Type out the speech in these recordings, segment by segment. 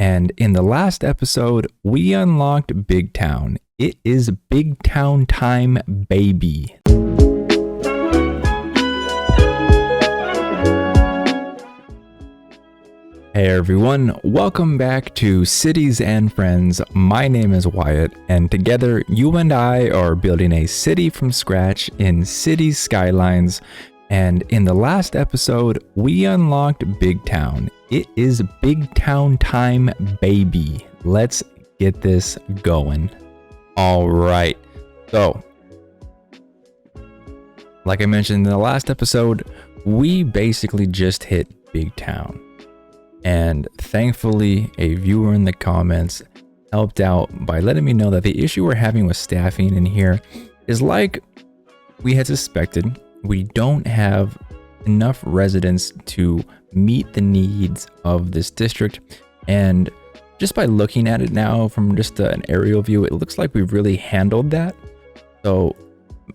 And in the last episode, we unlocked Big Town. It is Big Town time, baby. Hey everyone, welcome back to Cities and Friends. My name is Wyatt, and together you and I are building a city from scratch in Cities Skylines. And in the last episode, we unlocked Big Town. It is Big Town time, baby. Let's get this going. All right. So, like I mentioned in the last episode, we basically just hit Big Town. And thankfully, a viewer in the comments helped out by letting me know that the issue we're having with staffing in here is like we had suspected. We don't have enough residents to meet the needs of this district. And just by looking at it now from just an aerial view, it looks like we've really handled that. So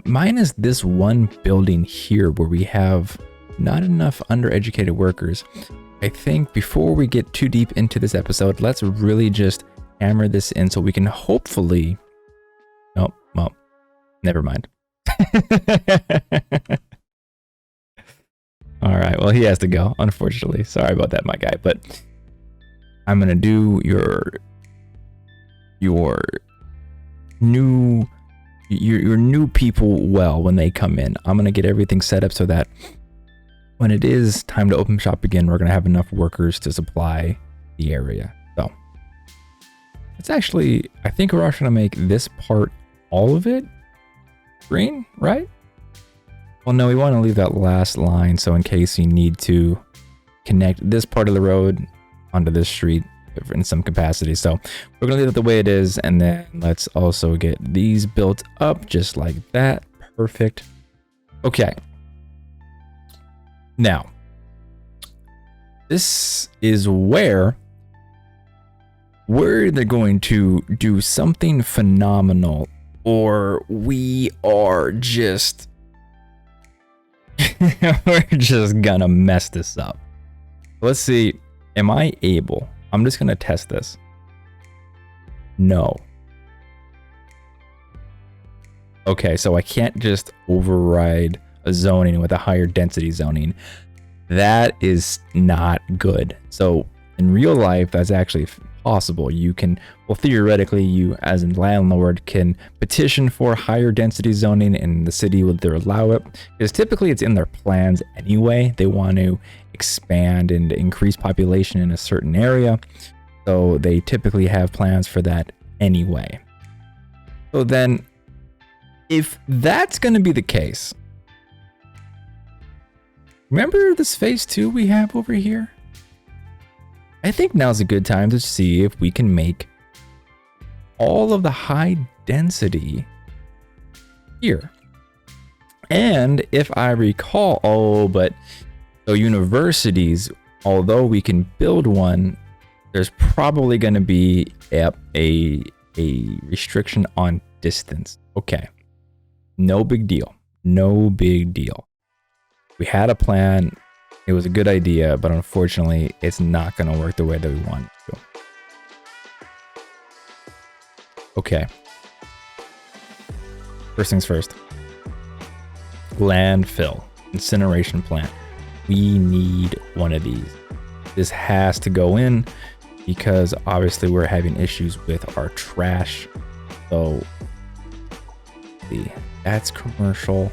minus this one building here where we have not enough undereducated workers, I think before we get too deep into this episode, let's really just hammer this in so we can hopefully... Oh, well, never mind. All right, well, he has to go, unfortunately. Sorry about that, my guy, but I'm gonna do your new people well when they come in. I'm gonna get everything set up so that when it is time to open shop again, we're gonna have enough workers to supply the area. So it's actually, I think we're actually gonna make this part, all of it, green, right? Well, no, we want to leave that last line so in case you need to connect this part of the road onto this street in some capacity. So we're gonna leave it the way it is, and then let's also get these built up just like that. Perfect. Okay. Now, this is where we're either going to do something phenomenal or we are just we're just gonna mess this up. Let's see. Am I able? I'm just gonna test this. No. Okay, so I can't just override a zoning with a higher density zoning. That is not good. So in real life, that's actually possible. You can, well, theoretically, you as a landlord can petition for higher density zoning and the city will either allow it, because typically it's in their plans anyway. They want to expand and increase population in a certain area, so they typically have plans for that anyway. So then if that's going to be the case, remember this phase 2 we have over here? I think now's a good time to see if we can make all of the high density here. And if I recall, so universities, although we can build one, there's probably going to be a restriction on distance. Okay. No big deal. No big deal. We had a plan. It was a good idea, but unfortunately, it's not going to work the way that we want it to. Okay. First things first. Landfill. Incineration plant. We need one of these. This has to go in because obviously we're having issues with our trash. So, see, that's commercial.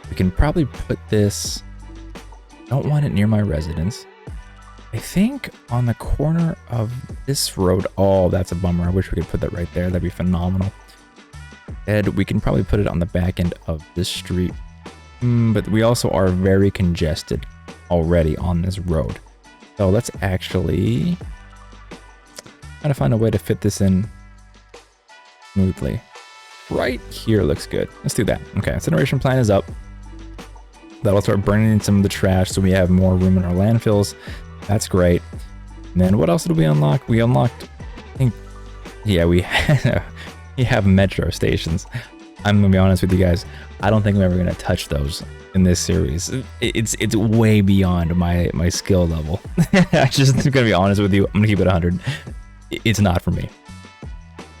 We can probably put this... Don't want it near my residence. I think on the corner of this road. Oh, that's a bummer. I wish we could put that right there. That'd be phenomenal. And we can probably put it on the back end of this street. But we also are very congested already on this road. So let's actually try to find a way to fit this in smoothly. Right here looks good. Let's do that. Okay, incineration plant is up. That'll start burning in some of the trash so we have more room in our landfills. That's great. And then what else did we unlock? We unlocked, I think, yeah, we have metro stations. I'm gonna be honest with you guys. I don't think I'm ever gonna touch those in this series. It's way beyond my skill level. I'm just gonna be honest with you. I'm gonna keep it 100. It's not for me.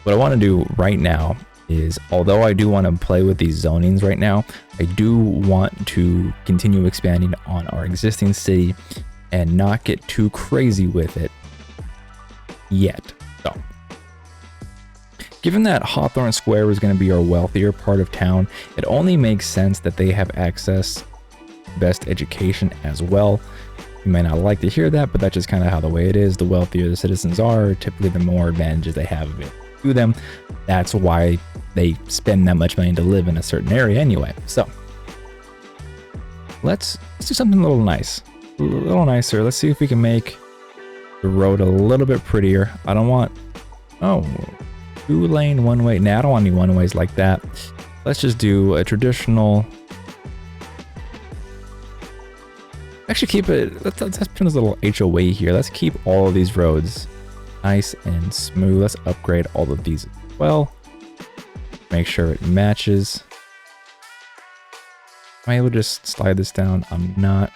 What I want to do right now is, although I do want to play with these zonings right now, I do want to continue expanding on our existing city and not get too crazy with it yet. So, given that Hawthorne Square is going to be our wealthier part of town, it only makes sense that they have access to best education as well. You may not like to hear that, but that's just kind of how the way it is. The wealthier the citizens are, typically the more advantages they have to them. That's why they spend that much money to live in a certain area anyway. So let's do something a little nice, a little nicer. Let's see if we can make the road a little bit prettier. I don't want, 2-lane one-way. Nah, I don't want any one-ways like that. Let's just do a traditional. Actually, keep it. Let's put this little HOA here. Let's keep all of these roads nice and smooth. Let's upgrade all of these as well. Make sure it matches. Am I able to just slide this down? I'm not.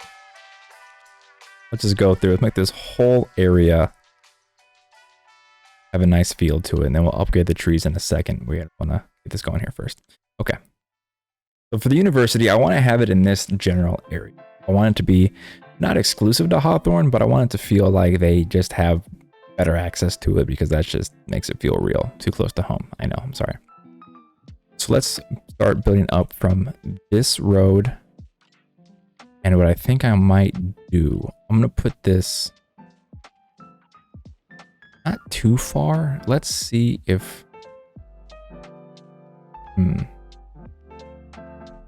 Let's just go through. Let's make this whole area have a nice feel to it, and then we'll upgrade the trees in a second. We want to get this going here first. Okay. So for the university, I want to have it in this general area. I want it to be not exclusive to Hawthorne, but I want it to feel like they just have better access to it, because that just makes it feel real. Too close to home. I know, I'm sorry. So let's start building up from this road. And what I think I might do, I'm going to put this not too far. Let's see if,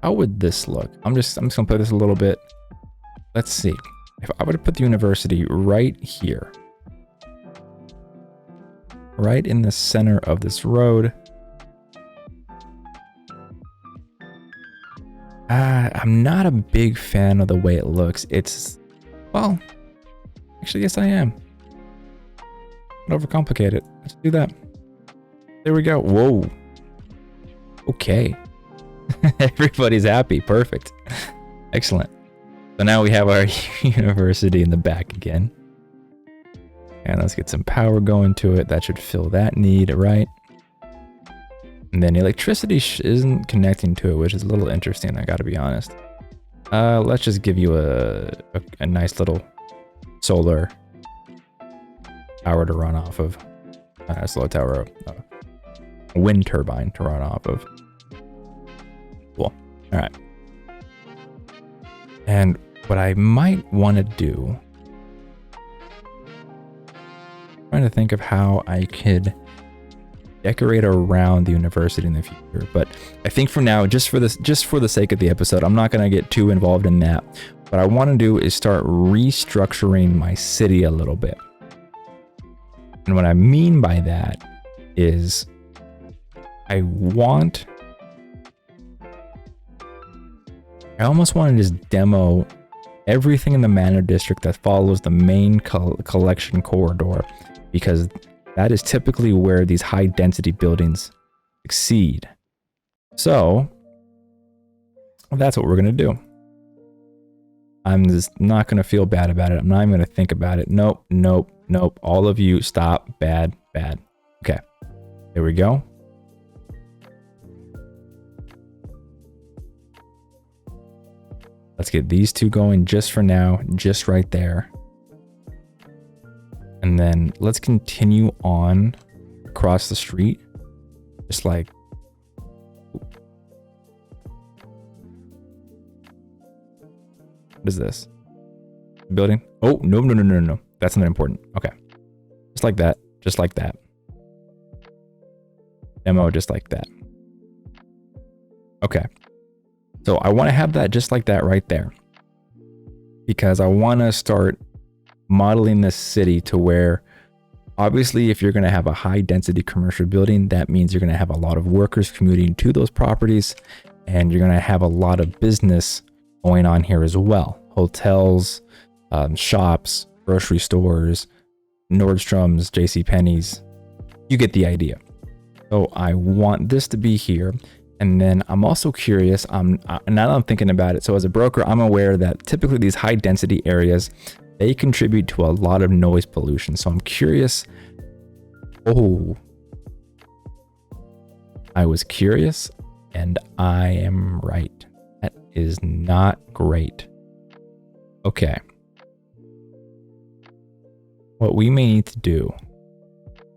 how would this look? I'm just going to play this a little bit. Let's see. If I were to put the university right here, right in the center of this road. I'm not a big fan of the way it looks. It's, well, actually, yes, I am. Don't overcomplicate it. Let's do that. There we go. Whoa. Okay. Everybody's happy. Perfect. Excellent. So now we have our university in the back again. And let's get some power going to it. That should fill that need, right? And then electricity isn't connecting to it, which is a little interesting, I gotta be honest. Let's just give you a nice little solar tower to run off of. Solar tower, a wind turbine to run off of. Cool. All right. And what I might want to do, I'm trying to think of how I could decorate around the university in the future, but I think for now, just for the sake of the episode, I'm not going to get too involved in that. What I want to do is start restructuring my city a little bit. And what I mean by that is I almost want to just demo everything in the Manor District that follows the main collection corridor, because that is typically where these high density buildings succeed. So that's what we're going to do. I'm just not going to feel bad about it. I'm not even going to think about it. Nope, nope, nope. All of you stop. Bad, bad. Okay, there we go. Let's get these two going just for now, just right there. And then let's continue on across the street. Just like, what is this? Building? Oh, no. That's not important. Okay. Just like that. Just like that. Demo just like that. Okay. So I want to have that just like that right there, because I want to start modeling this city to where, obviously, if you're going to have a high density commercial building, that means you're going to have a lot of workers commuting to those properties, and you're going to have a lot of business going on here as well. Hotels, shops, grocery stores, Nordstrom's, JCPenney's, you get the idea. So I want this to be here. And then I'm also curious, now that I'm thinking about it, so as a broker, I'm aware that typically these high density areas, they contribute to a lot of noise pollution. So I'm curious. Oh, I was curious and I am right. That is not great. Okay. What we may need to do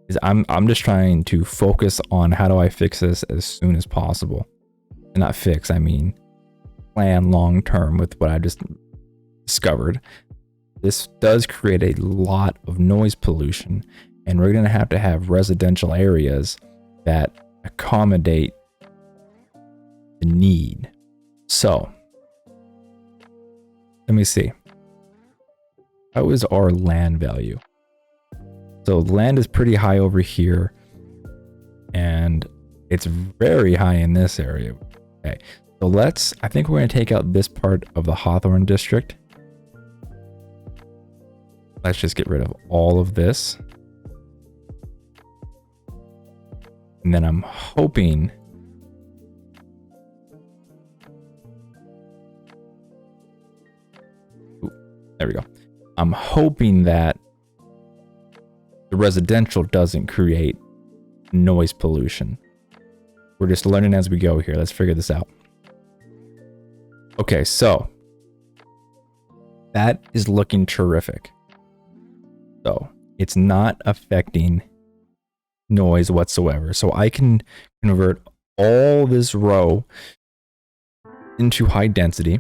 is I'm just trying to focus on how do I fix this as soon as possible. And not fix, I mean plan long term with what I just discovered. This does create a lot of noise pollution, and we're going to have residential areas that accommodate the need. So let me see. How is our land value? So land is pretty high over here, and it's very high in this area. Okay, so I think we're going to take out this part of the Hawthorne district. Let's just get rid of all of this. And then I'm hoping there we go. I'm hoping that the residential doesn't create noise pollution. We're just learning as we go here. Let's figure this out. Okay, so that is looking terrific. So it's not affecting noise whatsoever. So I can convert all this row into high density,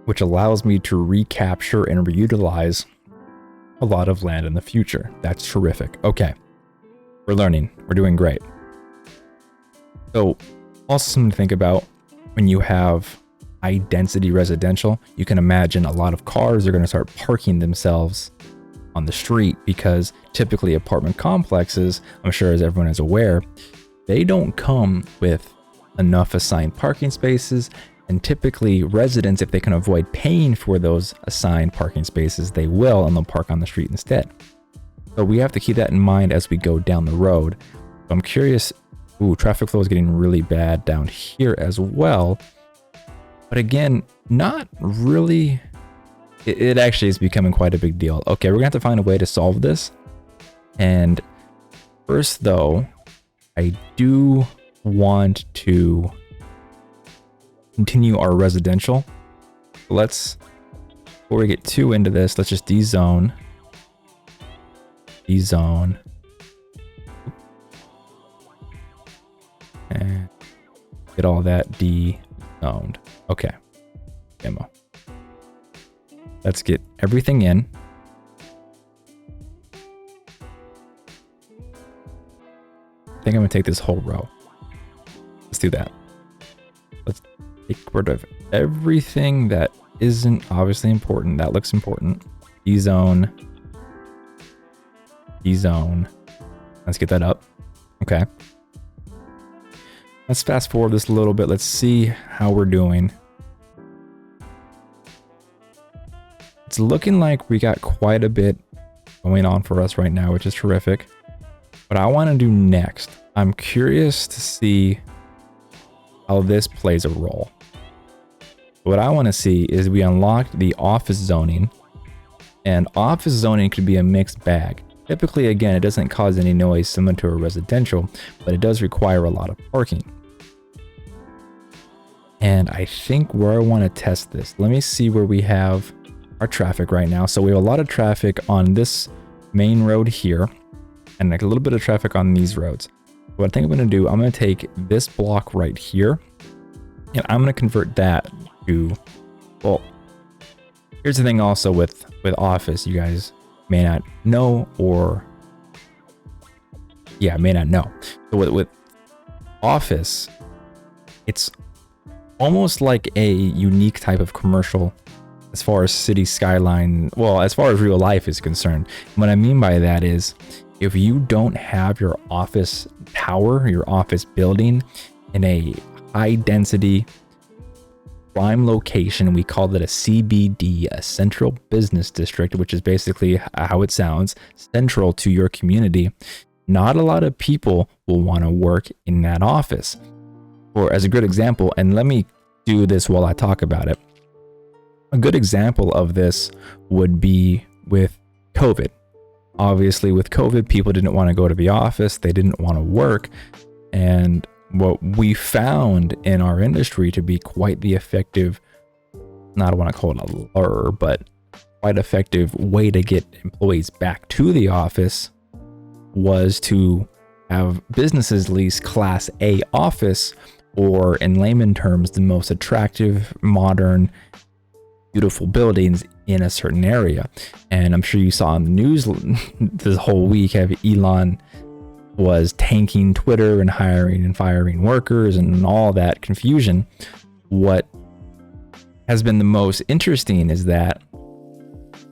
which allows me to recapture and reutilize a lot of land in the future. That's terrific. Okay, we're learning. We're doing great. So also something to think about when you have high density residential, you can imagine a lot of cars are going to start parking themselves on the street, because typically apartment complexes, I'm sure as everyone is aware, they don't come with enough assigned parking spaces. And typically residents, if they can avoid paying for those assigned parking spaces, they will, and they'll park on the street instead. So we have to keep that in mind as we go down the road. So I'm curious. Ooh, traffic flow is getting really bad down here as well. But again, not really. It actually is becoming quite a big deal. Okay, we're gonna have to find a way to solve this. And first though, I do want to continue our residential. Before we get too into this, let's just dezone. And get all that de-zoned. Okay. Demo. Let's get everything in. I think I'm gonna take this whole row. Let's do that. Let's take rid of everything that isn't obviously important. That looks important. D-zone. D-zone. Let's get that up. Okay. Let's fast forward this a little bit. Let's see how we're doing. It's looking like we got quite a bit going on for us right now, which is terrific. What I want to do next, I'm curious to see how this plays a role. What I want to see is we unlocked the office zoning, and office zoning could be a mixed bag. Typically, again, it doesn't cause any noise similar to a residential, but it does require a lot of parking. And I think where I want to test this, let me see where we have our traffic right now. So we have a lot of traffic on this main road here, and like a little bit of traffic on these roads. What I think I'm going to do, I'm going to take this block right here, and I'm going to convert that to, well, here's the thing also with office, you guys may not know, or yeah, may not know. So with office, it's almost like a unique type of commercial as far as Cities Skyline, well, as far as real life is concerned. What I mean by that is, if you don't have your office tower, your office building in a high density prime location, we call it a CBD, a central business district, which is basically how it sounds, central to your community, not a lot of people will want to work in that office. or as a good example, and let me do this while I talk about it. A good example of this would be with COVID. Obviously, with COVID, people didn't want to go to the office. They didn't want to work. And what we found in our industry to be quite the effective, not I want to call it a lure, but quite effective way to get employees back to the office was to have businesses lease Class A office, or in layman terms, the most attractive, modern, beautiful buildings in a certain area. And I'm sure you saw in the news this whole week how Elon was tanking Twitter and hiring and firing workers and all that confusion. What has been the most interesting is that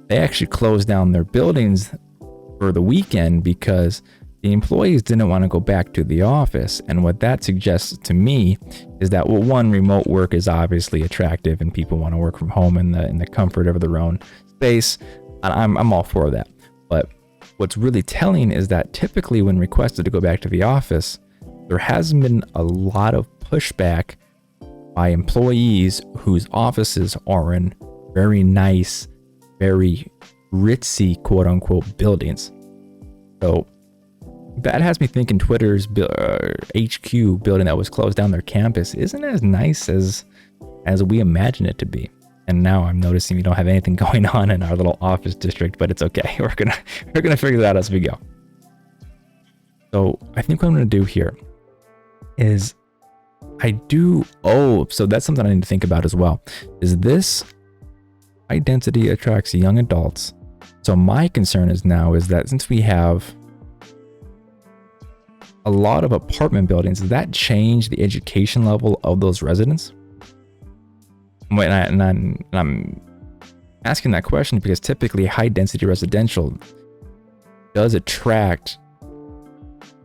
they actually closed down their buildings for the weekend because the employees didn't want to go back to the office. And what that suggests to me is that, well, one, remote work is obviously attractive and people want to work from home in the comfort of their own space. And I'm all for that. But what's really telling is that typically when requested to go back to the office, there hasn't been a lot of pushback by employees whose offices are in very nice, very ritzy, quote unquote, buildings. So that has me thinking Twitter's HQ building that was closed down, their campus, isn't as nice as we imagine it to be. And now I'm noticing we don't have anything going on in our little office district, but it's okay. We're gonna figure that out as we go. So I think what I'm gonna do here is so that's something I need to think about as well. Is this high density attracts young adults? So my concern is that since we have a lot of apartment buildings, does that change the education level of those residents? And I'm asking that question because typically high density residential does attract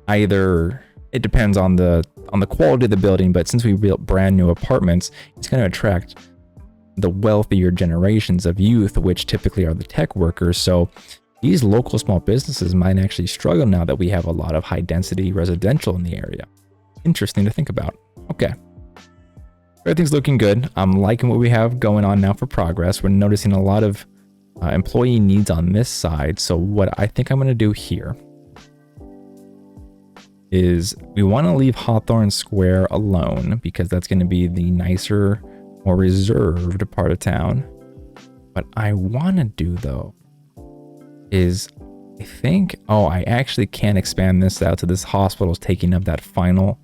either, it depends on the quality of the building, but since we built brand new apartments, it's going to attract the wealthier generations of youth, which typically are the tech workers. So these local small businesses might actually struggle now that we have a lot of high density residential in the area. Interesting to think about. Okay. Everything's looking good. I'm liking what we have going on now for progress. We're noticing a lot of employee needs on this side. So what I think I'm going to do here is we want to leave Hawthorne Square alone because that's going to be the nicer, more reserved part of town. What I want to do though is I actually can expand this out to this hospital's taking up that final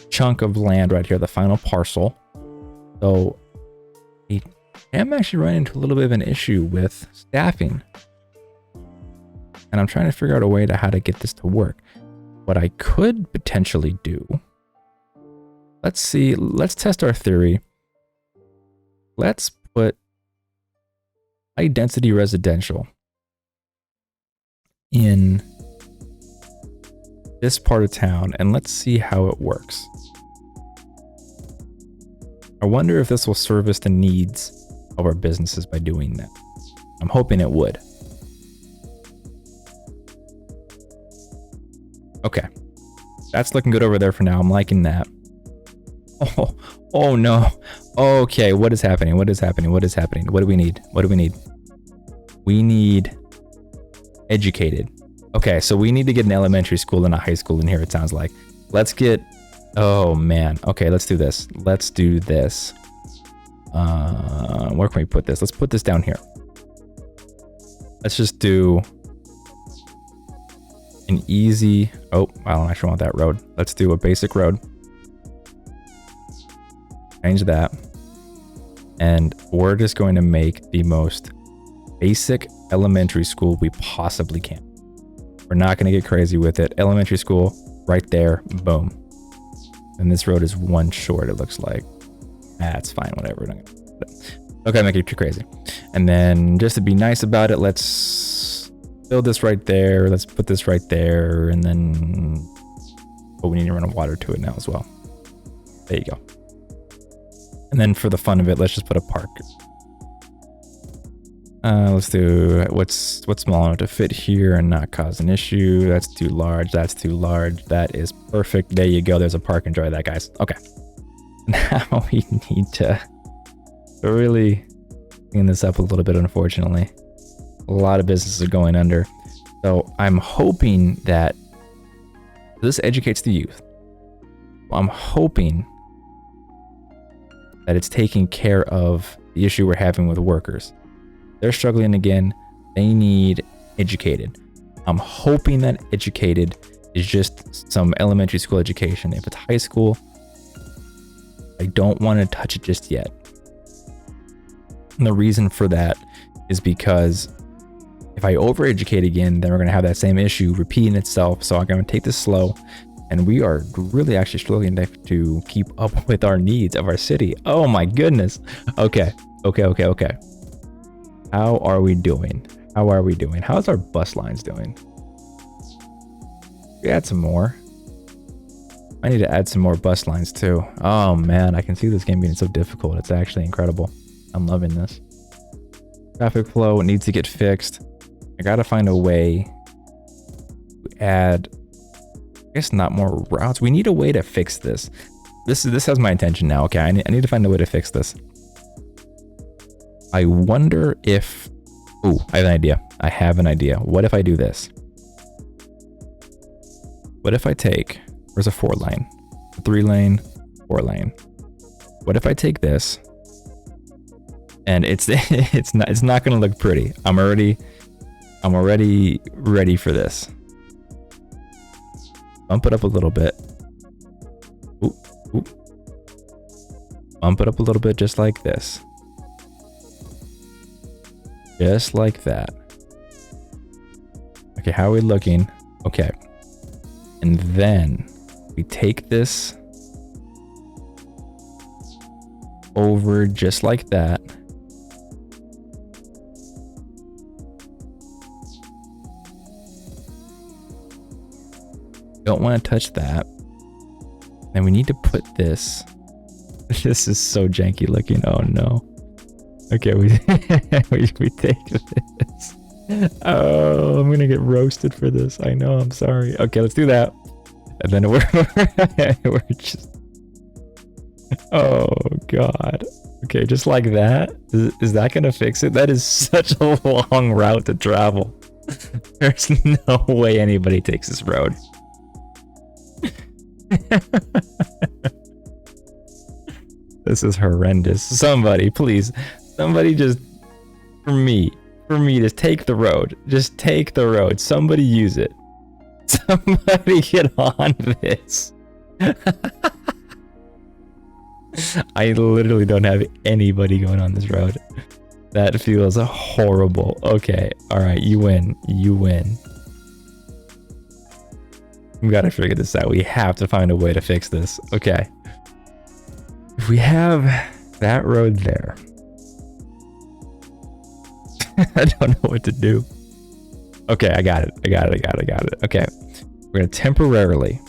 chunk of land right here, the final parcel. So I'm actually running into a little bit of an issue with staffing. And I'm trying to figure out a way to how to get this to work. What I could potentially do, let's test our theory. Let's put high density residential in this part of town and let's see how it works. I wonder if this will service the needs of our businesses by doing that. I'm hoping it would. Okay, that's looking good over there for now. I'm liking that. Oh no. Okay, what is happening? What is happening? What is happening? What do we need? What do we need? We need educated. Okay, so we need to get an elementary school and a high school in here, it sounds like. Let's get, oh man. Okay, let's do this. Let's do this. Where can we put this? Let's put this down here. Let's just do an easy, oh, I don't actually want that road. Let's do a basic road. Change that. And we're just going to make the most basic elementary school we possibly can. We're not going to get crazy with it. Elementary school right there, boom. And this road is one short, it looks like. That's fine, whatever. Okay, make it too crazy. And then just to be nice about it, let's build this right there. Let's put this right there. And then, oh, we need to run water to it now as well. There you go. And then for the fun of it, let's just put a park. Let's do what's small enough to fit here and not cause an issue. That's too large. That's too large. That is perfect. There you go. There's a park. Enjoy that, guys. Okay. Now we need to really clean this up a little bit, unfortunately. A lot of businesses are going under. So I'm hoping that this educates the youth. I'm hoping that it's taking care of the issue we're having with workers. They're struggling again. They need educated. I'm hoping that educated is just some elementary school education. If it's high school, I don't want to touch it just yet. And the reason for that is because if I overeducate again, then we're going to have that same issue repeating itself. So I'm going to take this slow. And we are really actually struggling to keep up with our needs of our city. Oh my goodness. Okay. How are we doing? How's our bus lines doing? We add some more. I need to add some more bus lines too. Oh man, I can see this game being so difficult. It's actually incredible. I'm loving this. Traffic flow needs to get fixed. I gotta find a way to add, I guess not more routes. We need a way to fix this. This has my attention now. Okay, I need to find a way to fix this. I wonder if, I have an idea. What if I do this? What if I take, where's a 4-lane? 3-lane, 4-lane. What if I take this? And it's not gonna look pretty. I'm already ready for this. Bump it up a little bit. Ooh. Bump it up a little bit, just like this. Just like that. Okay, how are we looking? Okay. And then we take this over just like that. Don't want to touch that. Then we need to put this. This is so janky looking. Oh no. Okay, we take this. Oh, I'm gonna get roasted for this. I know, I'm sorry. Okay, let's do that. And then we're just, oh god. Okay, just like that. Is that gonna fix it? That is such a long route to travel. There's no way anybody takes this road. This is horrendous. Somebody, please. Somebody just, for me, just take the road. Just take the road. Somebody use it. Somebody get on this. I literally don't have anybody going on this road. That feels horrible. Okay, all right, you win. We gotta figure this out. We have to find a way to fix this. Okay. If we have that road there, I don't know what to do. Okay, I got it. Okay. We're gonna temporarily.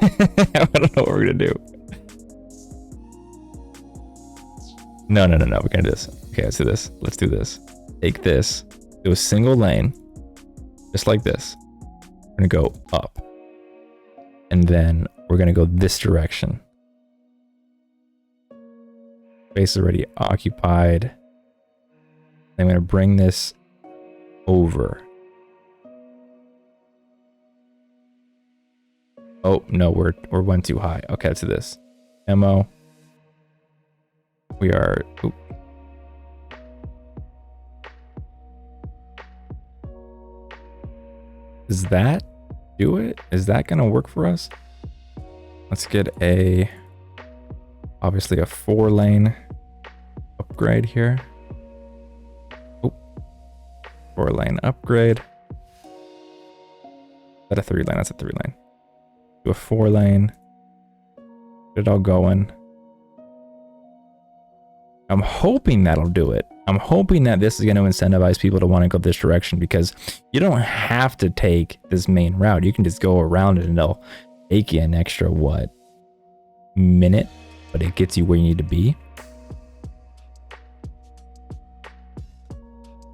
I don't know what we're gonna do. No. We're gonna do this. Okay, let's do this. Take this. Do a single lane. Just like this. We're gonna go up. And then we're gonna go this direction. Space is already occupied. I'm gonna bring this over. Oh no, we're one too high. Okay, let's do this. Ammo. We are. Oop. Does that do it? Is that gonna work for us? Let's get obviously a 4-lane upgrade here. 4-lane upgrade. Is that a 3-lane? That's a 3-lane. Do a 4-lane. Get it all going. I'm hoping that'll do it. I'm hoping that this is going to incentivize people to want to go this direction, because you don't have to take this main route. You can just go around it and it'll take you an extra, minute, but it gets you where you need to be.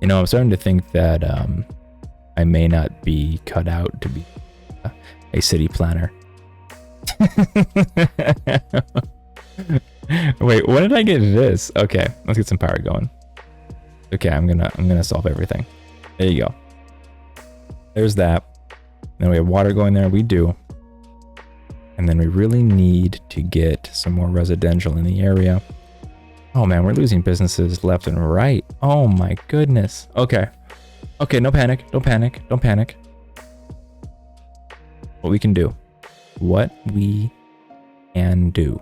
You know, I'm starting to think that I may not be cut out to be a city planner. Wait, when did I get this? Okay, let's get some power going. Okay, I'm gonna solve everything. There you go. There's that. Then we have water going there. We do. And then we really need to get some more residential in the area. Oh man, we're losing businesses left and right. Oh my goodness. Okay. Okay, no panic. Don't panic. Don't panic. What we can do. What we can do.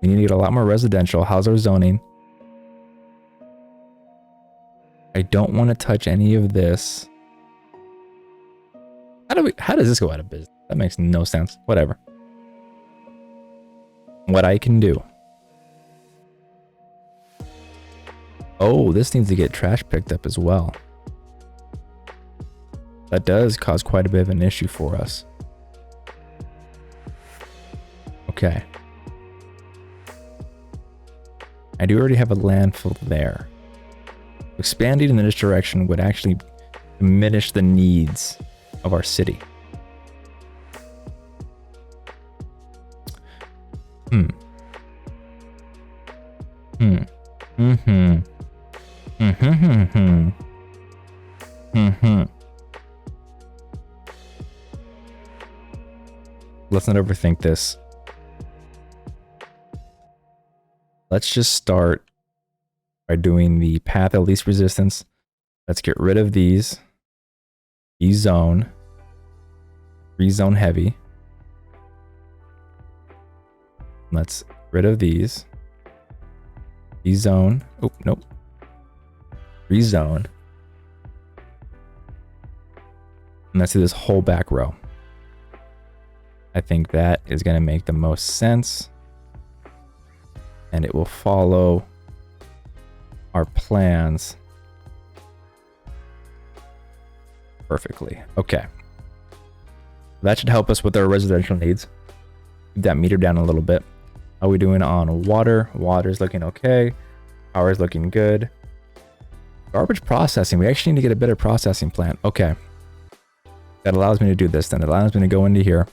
We need to get a lot more residential. How's our zoning? I don't want to touch any of this. How does this go out of business? That makes no sense. Whatever. What I can do. Oh, this needs to get trash picked up as well. That does cause quite a bit of an issue for us. Okay. I do already have a landfill there. Expanding in this direction would actually diminish the needs of our city. Let's not overthink this. Let's just start by doing the path of least resistance. Let's get rid of these. E-zone. Rezone heavy. Let's get rid of these. E-zone. Oh, nope. Rezone. And let's do this whole back row. I think that is going to make the most sense. And it will follow our plans perfectly. Okay. That should help us with our residential needs. Keep that meter down a little bit. How are we doing on water? Water's looking okay. Power's looking good. Garbage processing. We actually need to get a better processing plant. Okay. That allows me to do this then. It allows me to go into here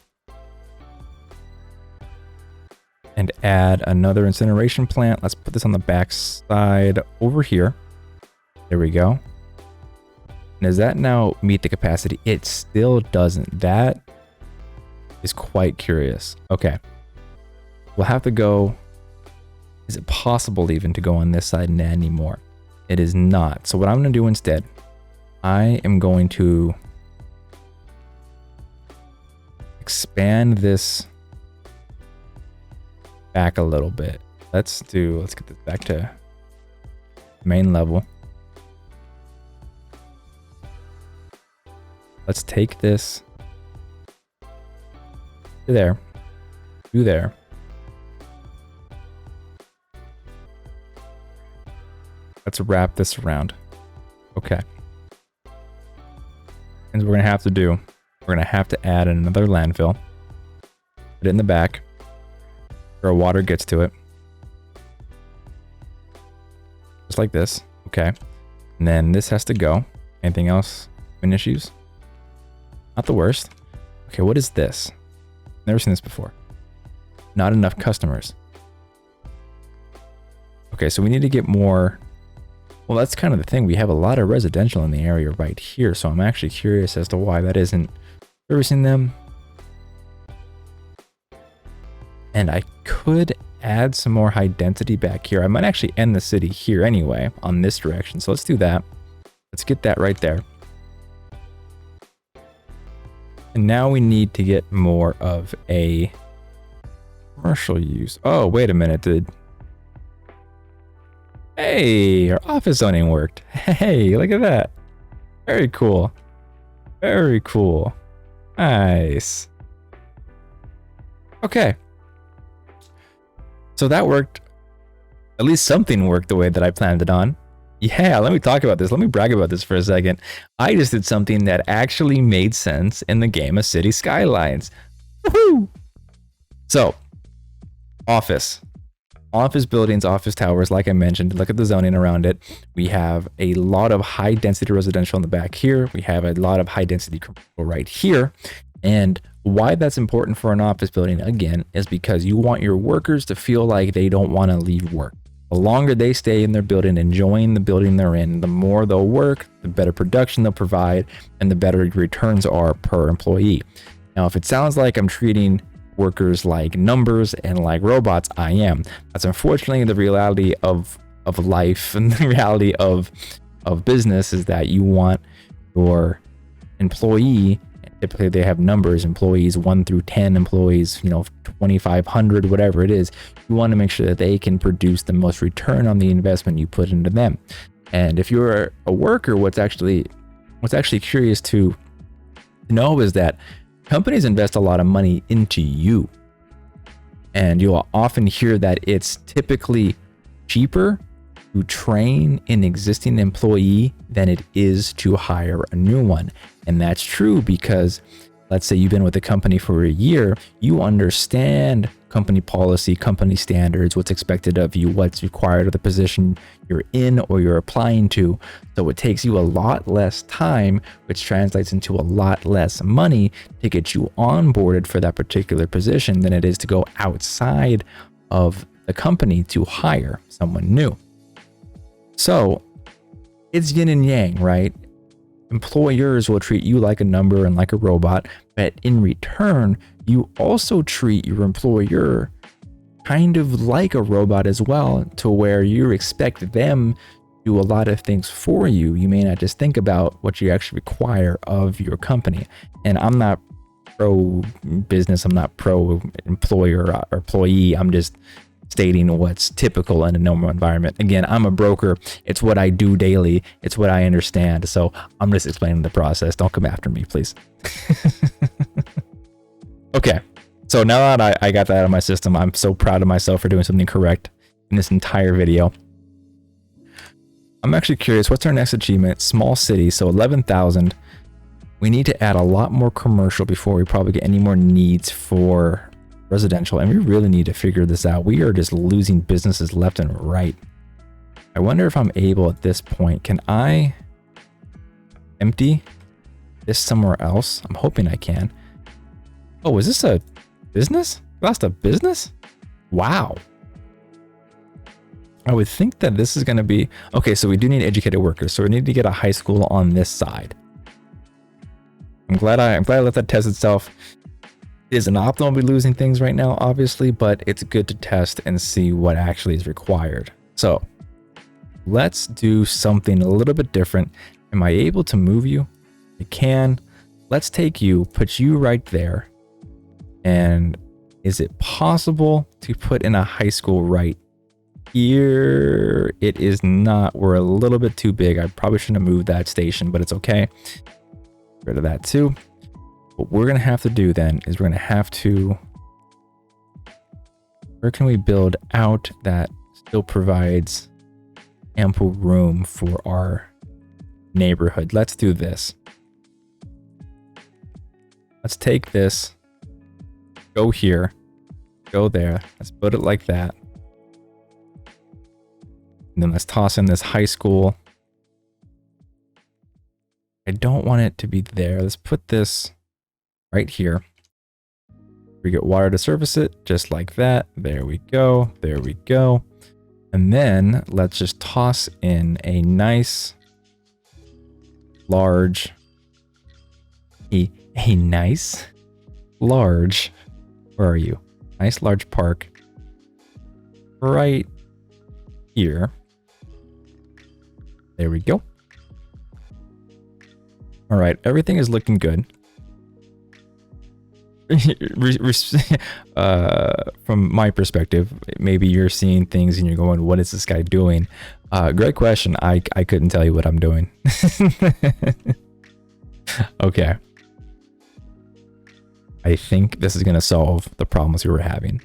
and add another incineration plant. Let's put this on the back side over here. There we go. And does that now meet the capacity? It still doesn't. That is quite curious. Okay. We'll have to go. Is it possible even to go on this side and add any more? It is not. So what I'm going to do instead, I am going to expand this back a little bit. Let's get this back to main level. Let's take this to there, to there. Let's wrap this around. Okay. And we're gonna have to do, we're gonna have to add another landfill. Put it in the back. Our water gets to it. Just like this. Okay. And then this has to go. Anything else? Any issues? Not the worst. Okay, what is this? Never seen this before. Not enough customers. Okay, so we need to get more. Well, that's kind of the thing. We have a lot of residential in the area right here, so I'm actually curious as to why that isn't servicing them. And I could add some more high density back here. I might actually end the city here anyway, on this direction. So let's do that. Let's get that right there. And now we need to get more of a commercial use. Oh, wait a minute, dude. Hey, our office zoning worked. Hey, look at that. Very cool. Very cool. Nice. Okay. So that worked. At least something worked the way that I planned it on. Yeah, let me talk about this. Let me brag about this for a second. I just did something that actually made sense in the game of Cities Skylines. Woohoo! So, office. Office buildings, office towers, like I mentioned, look at the zoning around it. We have a lot of high density residential in the back here. We have a lot of high density commercial right here. And why that's important for an office building, again, is because you want your workers to feel like they don't want to leave work. The longer they stay in their building, enjoying the building they're in, the more they'll work, the better production they'll provide, and the better returns are per employee. Now, if it sounds like I'm treating workers like numbers and like robots, I am. That's unfortunately the reality of life, and the reality of business is that you want your employee, typically they have numbers, employees 1 through 10 employees, 2,500, whatever it is. You want to make sure that they can produce the most return on the investment you put into them. And if you're a worker, what's actually curious to know is that companies invest a lot of money into you. And you'll often hear that it's typically cheaper to train an existing employee than it is to hire a new one. And that's true because let's say you've been with the company for a year, you understand company policy, company standards, what's expected of you, what's required of the position you're in or you're applying to. So it takes you a lot less time, which translates into a lot less money to get you onboarded for that particular position than it is to go outside of the company to hire someone new. So it's yin and yang, right? Employers will treat you like a number and like a robot, but in return, you also treat your employer kind of like a robot as well, to where you expect them to do a lot of things for you. You may not just think about what you actually require of your company. And I'm not pro business, I'm not pro employer or employee. I'm just stating what's typical in a normal environment. Again, I'm a broker. It's what I do daily. It's what I understand. So I'm just explaining the process. Don't come after me, please. Okay. So now that I got that out of my system, I'm so proud of myself for doing something correct in this entire video. I'm actually curious, what's our next achievement? Small city. So 11,000. We need to add a lot more commercial before we probably get any more needs for residential, and we really need to figure this out. We are just losing businesses left and right. I wonder if I'm able at this point, can I empty this somewhere else? I'm hoping I can. Oh, is this a business? That's a business? Wow. I would think that this is going to be okay. So we do need educated workers, so we need to get a high school on this side. I'm glad I let that test itself. Isn't optimal to be losing things right now, obviously, but it's good to test and see what actually is required. So let's do something a little bit different. Am I able to move you? I can. Let's take you, put you right there. And is it possible to put in a high school right here? It is not. We're a little bit too big. I probably shouldn't have moved that station, but it's okay. Get rid of that too. What we're going to have to do then is we're going to have to, where can we build out that still provides ample room for our neighborhood? Let's do this. Let's take this, go here, go there. Let's put it like that. And then let's toss in this high school. I don't want it to be there. Let's put this right here. We get water to service it, just like that. There we go. There we go. And then let's just toss in a nice large, a nice large, where are you? Nice large park right here. There we go. All right, everything is looking good. From my perspective, maybe you're seeing things and you're going, what is this guy doing? Great question. I couldn't tell you what I'm doing. Okay. I think this is going to solve the problems we were having.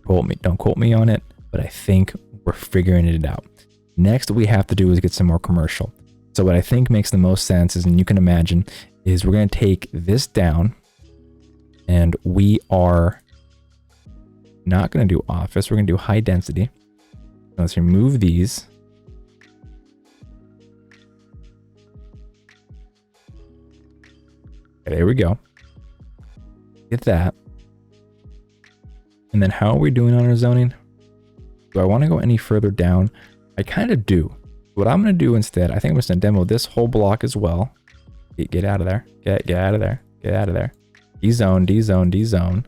Don't quote me on it, but I think we're figuring it out. Next, what we have to do is get some more commercial. So what I think makes the most sense is, and you can imagine, is we're going to take this down. And we are not going to do office. We're going to do high density. Let's remove these. Okay, there we go. Get that. And then how are we doing on our zoning? Do I want to go any further down? I kind of do. What I'm going to do instead, I think I'm just going to demo this whole block as well. Get out of there. Get out of there. Get out of there. D-zone, D-zone, D-zone.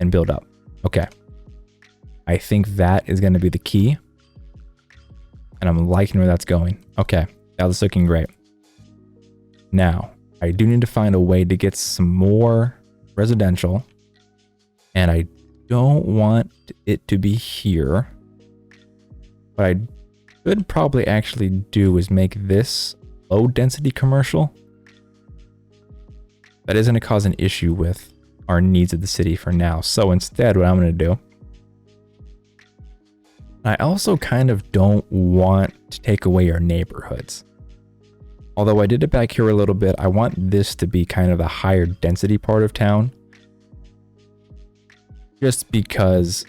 And build up. Okay. I think that is going to be the key. And I'm liking where that's going. Okay. That's looking great. Now, I do need to find a way to get some more residential. And I don't want it to be here. What I could probably actually do is make this low density commercial. That is going to cause an issue with our needs of the city for now. So instead, what I'm going to do, I also kind of don't want to take away our neighborhoods. Although I did it back here a little bit, I want this to be kind of the higher density part of town. Just because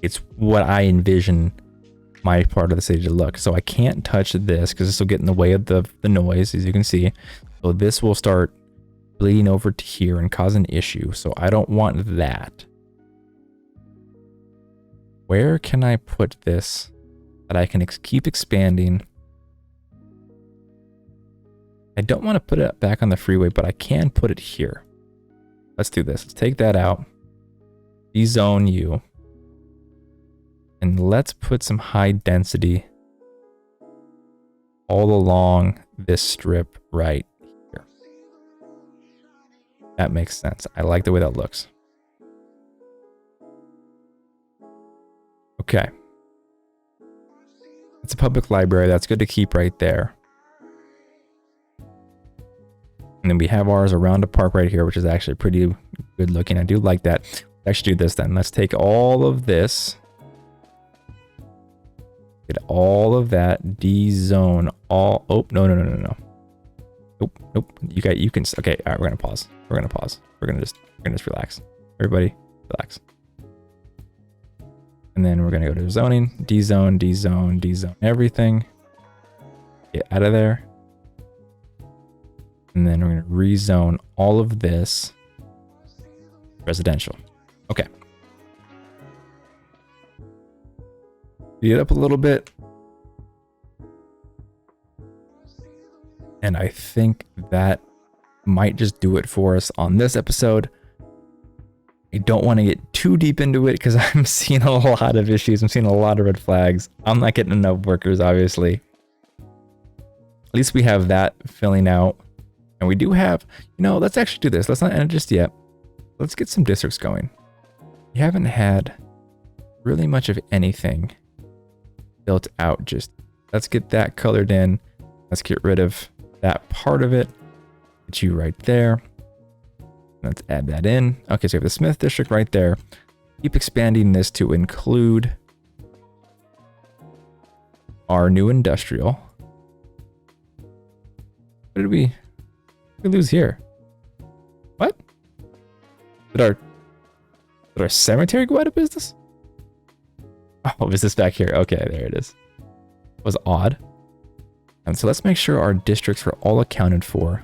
it's what I envision my part of the city to look. So I can't touch this because this will get in the way of the noise, as you can see. So this will start bleeding over to here and cause an issue. So I don't want that. Where can I put this that I can keep expanding? I don't want to put it back on the freeway, but I can put it here. Let's do this. Let's take that out. Dezone you. And let's put some high density all along this strip right here. That makes sense. I like the way that looks. Okay. It's a public library. That's good to keep right there. And then we have ours around a park right here, which is actually pretty good looking. I do like that. Let's do this then. Let's take all of this. Get all of that. D-zone all. Oh, no. Nope. You can. Okay. All right. We're going to pause. We're going to pause. We're going to just relax. Everybody relax. And then we're going to go to zoning, D-zone, D-zone, D-zone, everything. Get out of there. And then we're going to rezone all of this residential. Okay. Speed it up a little bit. And I think that might just do it for us on this episode. I don't want to get too deep into it because I'm seeing a lot of issues. I'm seeing a lot of red flags. I'm not getting enough workers, obviously. At least we have that filling out. And we do have, let's actually do this. Let's not end it just yet. Let's get some districts going. We haven't had really much of anything built out. Just let's get that colored in. Let's get rid of that part of it. Get you right there. Let's add that in. Okay, so we have the Smith district right there. Keep expanding this to include our new industrial. What did we lose here? What? Did our cemetery go out of business? Oh, is this back here? Okay, there it is. It was odd. And so let's make sure our districts are all accounted for.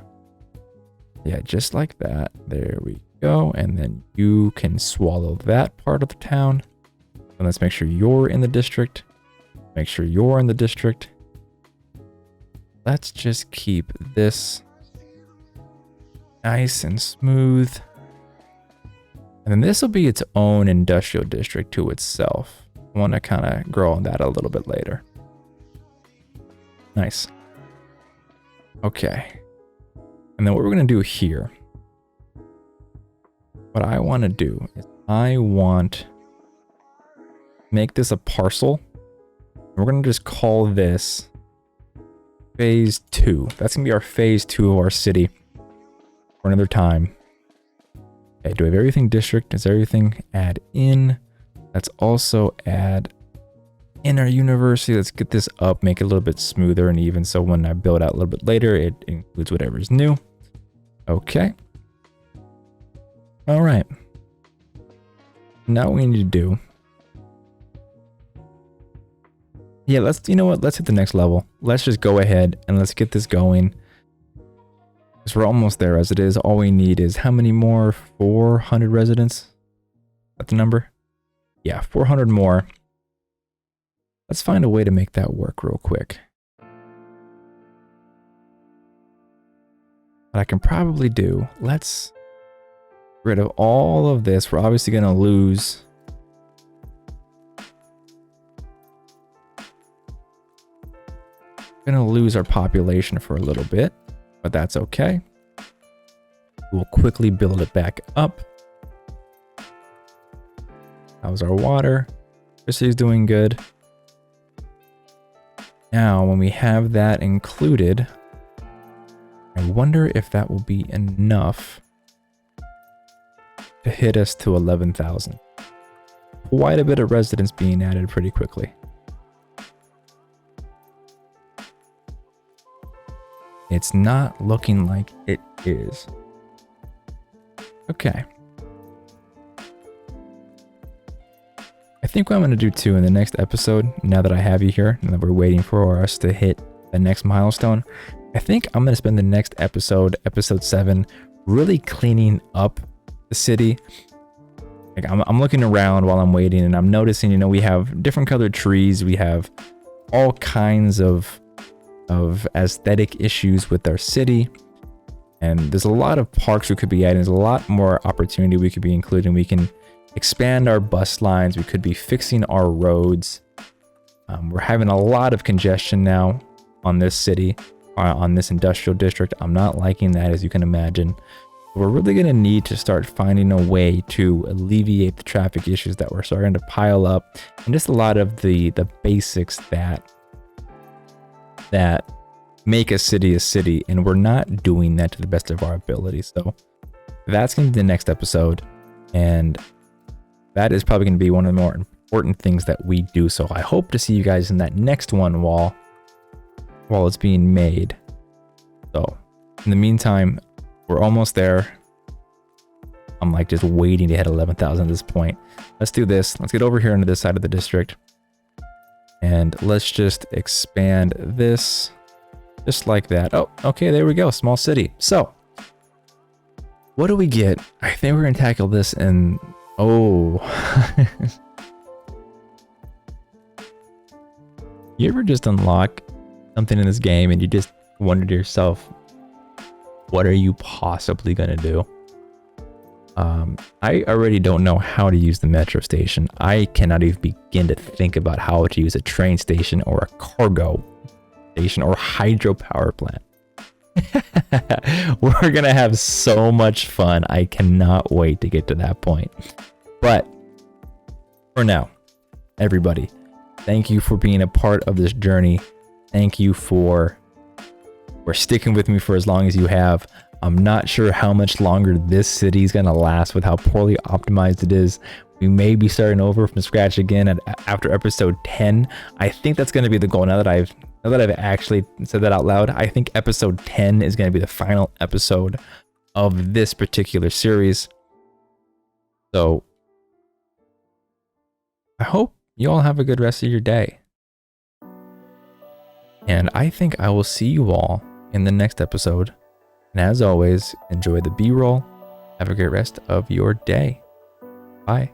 Yeah, just like that. There we go. And then you can swallow that part of the town. And let's make sure you're in the district. Make sure you're in the district. Let's just keep this nice and smooth. And then this will be its own industrial district to itself. I want to kind of grow on that a little bit later. Nice. Okay. And then what we're going to do here, what I want to do is I want to make this a parcel. We're going to just call this phase 2. That's going to be our phase 2 of our city for another time. Okay, do we have everything district? Is everything add in? Let's also add in our university. Let's get this up, make it a little bit smoother and even. So when I build out a little bit later, it includes whatever is new. Okay. All right. Now what we need to do Yeah, you know what? Let's hit the next level. Let's just go ahead and let's get this going. Because we're almost there as it is. All we need is how many more? 400 residents? Is that the number? Yeah, 400 more. Let's find a way to make that work real quick. What I can probably do, let's get rid of all of this. We're obviously going to lose. Going to lose our population for a little bit, but that's okay. We'll quickly build it back up. How's our water? Chrissy's doing good. Now, when we have that included, I wonder if that will be enough to hit us to 11,000. Quite a bit of residents being added pretty quickly. It's not looking like it is. Okay. I think what I'm going to do too in the next episode, now that I have you here, and that we're waiting for us to hit the next milestone, I think I'm going to spend the next episode, episode 7, really cleaning up the city. Like I'm looking around while I'm waiting, and I'm noticing, you know, we have different colored trees. We have all kinds of aesthetic issues with our city. And there's a lot of parks we could be adding. There's a lot more opportunity we could be including. We can expand our bus lines. We could be fixing our roads. We're having a lot of congestion now on this city, on this industrial district. I'm not liking that, as you can imagine. We're really going to need to start finding a way to alleviate the traffic issues that we're starting to pile up, and just a lot of the basics that make a city, and we're not doing that to the best of our ability. So that's going to be the next episode, and that is probably going to be one of the more important things that we do. So I hope to see you guys in that next one while it's being made. So in the meantime, we're almost there. I'm like just waiting to hit 11,000 at this point. Let's do this. Let's get over here into this side of the district, and let's just expand this just like that. Oh, okay, there we go. Small city. So what do we get? I think we're gonna tackle this in, oh. You ever just unlock something in this game and you just wonder to yourself, what are you possibly gonna do? I already don't know how to use the metro station. I cannot even begin to think about how to use a train station or a cargo station or hydropower plant. We're gonna have so much fun. I cannot wait to get to that point. But for now, everybody, thank you for being a part of this journey. Thank you for sticking with me for as long as you have. I'm not sure how much longer this city is gonna last with how poorly optimized it is. We may be starting over from scratch again after episode 10. I think that's gonna be the goal. Now that I've actually said that out loud, I think episode 10 is gonna be the final episode of this particular series. So I hope you all have a good rest of your day. And I think I will see you all in the next episode. And as always, enjoy the B-roll. Have a great rest of your day. Bye.